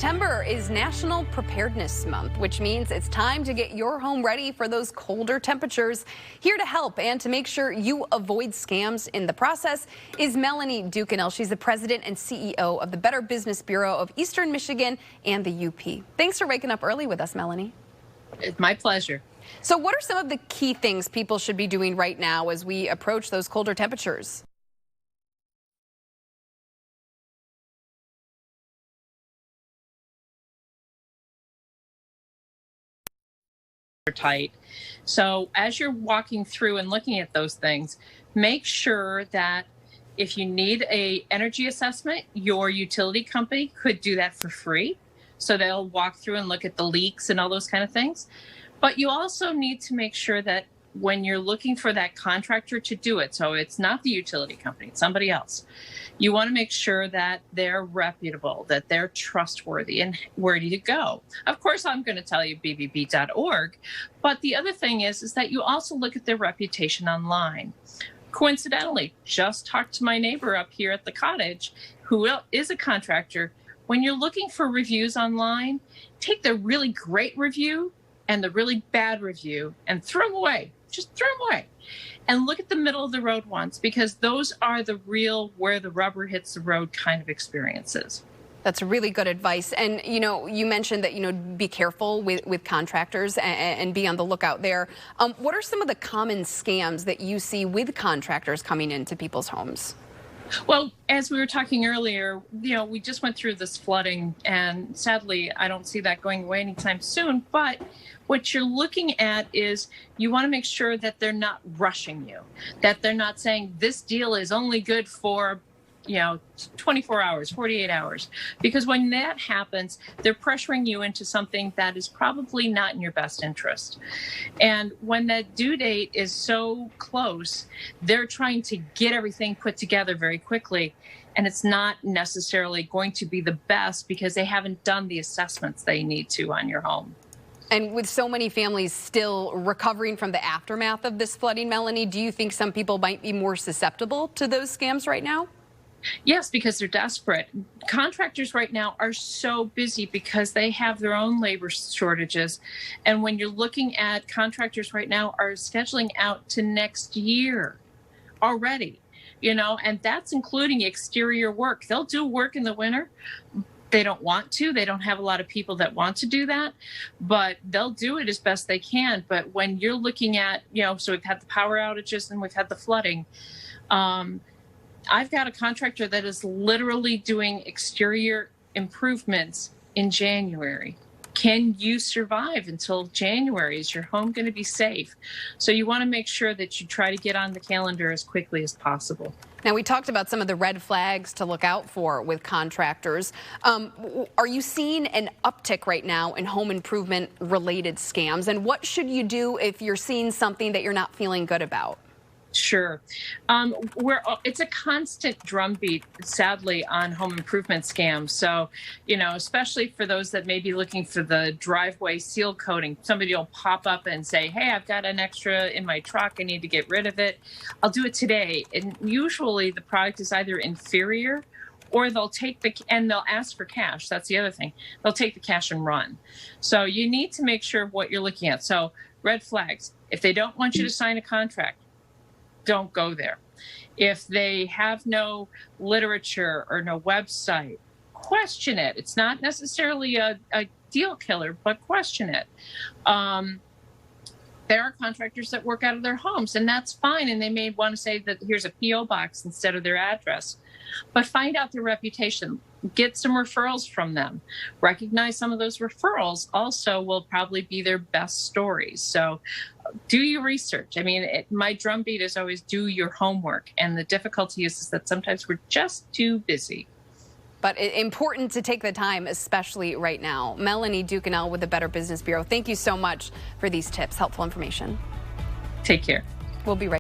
September is National Preparedness Month, which means it's time to get your home ready for those colder temperatures. Here to help and to make sure you avoid scams in the process is Melanie Ducanel. She's the president and CEO of the Better Business Bureau of Eastern Michigan and the UP. Thanks for waking up early with us, Melanie. It's my pleasure. So what are some of the key things people should be doing right now as we approach those colder temperatures? Tight. So as you're walking through and looking at those things, make sure that if you need a energy assessment, your utility company could do that for free. So they'll walk through and look at the leaks and all those kind of things. But you also need to make sure that when you're looking for that contractor to do it, so it's not the utility company, it's somebody else, you want to make sure that they're reputable, that they're trustworthy, and where do you go? Of course, I'm going to tell you BBB.org, but the other thing is that you also look at their reputation online. Coincidentally, just talked to my neighbor up here at the cottage, who is a contractor. When you're looking for reviews online, take the really great review and the really bad review and throw them away. Just throw them away and look at the middle of the road ones, because those are the real where the rubber hits the road kind of experiences. That's really good advice. And, you mentioned that, be careful with contractors and be on the lookout there. What are some of the common scams that you see with contractors coming into people's homes? Well, as we were talking earlier, we just went through this flooding, and sadly, I don't see that going away anytime soon. But what you're looking at is you want to make sure that they're not rushing you, that they're not saying this deal is only good for 24 hours, 48 hours, because when that happens, they're pressuring you into something that is probably not in your best interest. And when that due date is so close, they're trying to get everything put together very quickly. And it's not necessarily going to be the best because they haven't done the assessments they need to on your home. And with so many families still recovering from the aftermath of this flooding, Melanie, do you think some people might be more susceptible to those scams right now? Yes, because they're desperate. Contractors right now are so busy because they have their own labor shortages. And when you're looking at contractors right now are scheduling out to next year already, and that's including exterior work. They'll do work in the winter. They don't want to. They don't have a lot of people that want to do that, but they'll do it as best they can. But when you're looking at, so we've had the power outages and we've had the flooding. I've got a contractor that is literally doing exterior improvements in January. Can you survive until January? Is your home going to be safe? So you want to make sure that you try to get on the calendar as quickly as possible. Now, we talked about some of the red flags to look out for with contractors. Are you seeing an uptick right now in home improvement related scams? And what should you do if you're seeing something that you're not feeling good about? Sure. It's a constant drumbeat, sadly, on home improvement scams. So, especially for those that may be looking for the driveway seal coating, somebody will pop up and say, hey, I've got an extra in my truck. I need to get rid of it. I'll do it today. And usually the product is either inferior or they'll they'll ask for cash. That's the other thing. They'll take the cash and run. So you need to make sure what you're looking at. So red flags. If they don't want you to sign a contract, don't go there. If they have no literature or no website, question it. It's not necessarily a deal killer, but question it. There are contractors that work out of their homes, and that's fine. And they may want to say that here's a P.O. box instead of their address. But find out their reputation. Get some referrals from them. Recognize some of those referrals also will probably be their best stories. So do your research. I mean, my drumbeat is always do your homework. And the difficulty is that sometimes we're just too busy. But important to take the time, especially right now. Melanie Ducanel with the Better Business Bureau, thank you so much for these tips, helpful information. Take care. We'll be right back.